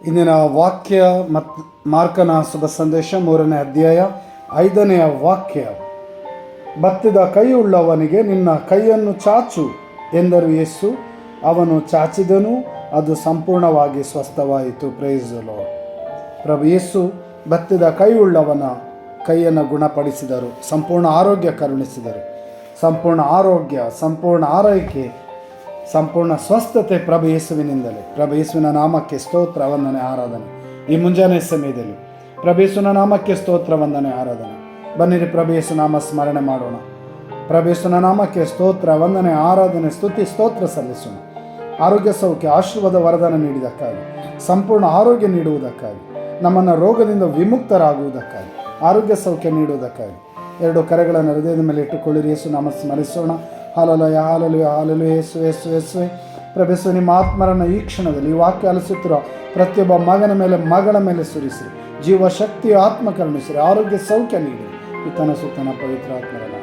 ಇಂದಿನ ವಾಕ್ಯ ಮತ್ತು ಮಾರ್ಕನ ಶುಭ ಸಂದೇಶ 3ನೇ ಅಧ್ಯಾಯ 5ನೆಯ ವಾಕ್ಯ. ಬತ್ತಿದ ಕೈಯುಳ್ಳವನಿಗೆ ನಿನ್ನ ಕೈಯನ್ನು ಚಾಚು ಎಂದರು ಯೇಸು. ಅವನು ಚಾಚಿದನು, ಅದು ಸಂಪೂರ್ಣವಾಗಿ ಸ್ವಸ್ಥವಾಯಿತು. Praise the Lord. ಪ್ರಭು ಯೇಸು ಬತ್ತಿದ ಕೈಯುಳ್ಳವನ ಕೈಯನ್ನು ಗುಣಪಡಿಸಿದರು, ಸಂಪೂರ್ಣ ಆರೋಗ್ಯ ಕರುಣಿಸಿದರು. ಸಂಪೂರ್ಣ ಆರೋಗ್ಯ, ಸಂಪೂರ್ಣ ಆರೈಕೆ, ಸಂಪೂರ್ಣ ಸ್ವಸ್ಥತೆ ಪ್ರಭು ಯೇಸುವಿನಿಂದಲೇ. ಪ್ರಭು ಯೇಸುವಿನ ನಾಮಕ್ಕೆ ಸ್ತೋತ್ರ, ವಂದನೆ, ಆರಾಧನೆ. ಈ ಮುಂಜಾನೆ ಸಮಯದಲ್ಲಿ ಪ್ರಭು ಯೇಸುವಿನ ನಾಮಕ್ಕೆ ಸ್ತೋತ್ರ, ವಂದನೆ, ಆರಾಧನೆ. ಬನ್ನಿರಿ ಪ್ರಭು ಯೇಸು ನಾಮ ಸ್ಮರಣೆ ಮಾಡೋಣ. ಪ್ರಭು ಯೇಸುವಿನ ನಾಮಕ್ಕೆ ಸ್ತೋತ್ರ, ವಂದನೆ, ಆರಾಧನೆ, ಸ್ತುತಿ, ಸ್ತೋತ್ರ ಸಲ್ಲಿಸೋಣ. ಆರೋಗ್ಯ, ಸೌಖ್ಯ, ಆಶೀರ್ವಾದ, ವರದಾನ ನೀಡಿದ್ದಕ್ಕಾಗಿ, ಸಂಪೂರ್ಣ ಆರೋಗ್ಯ ನೀಡುವುದಕ್ಕಾಗಿ, ನಮ್ಮನ್ನು ರೋಗದಿಂದ ವಿಮುಕ್ತರಾಗುವುದಕ್ಕಾಗಿ, ಆರೋಗ್ಯ ಸೌಖ್ಯ ನೀಡುವುದಕ್ಕಾಗಿ ಎರಡು ಕರೆಗಳನ್ನು ಹೃದಯದ ಮೇಲೆ ಇಟ್ಟುಕೊಳ್ಳಿರಿ. ಯೇಸು ನಾಮ ಸ್ಮರಿಸೋಣ. Hallelujah, hallelujah, hallelujah. Yesu Yesu ಯೇಸುವೆ. ಪ್ರಭು ಯೇಸು, ನಿಮ್ಮ ಆತ್ಮರನ್ನು ಈ ಕ್ಷಣದಲ್ಲಿ ಈ ವಾಕ್ಯ ಆಲಿಸುತ್ತಿರುವ ಪ್ರತಿಯೊಬ್ಬ ಮಗನ ಮೇಲೆ, ಮಗಳ ಮೇಲೆ ಸುರಿಸಿರಿ. ಜೀವ ಶಕ್ತಿಯ ಆತ್ಮ ಕರುಣಿಸಿರಿ, ಆರೋಗ್ಯ ಸೌಖ್ಯ ನೀಡಿರಿ. ಪಿತನ ಸುತ್ತನ ಪವಿತ್ರ ಆತ್ಮರನ್ನು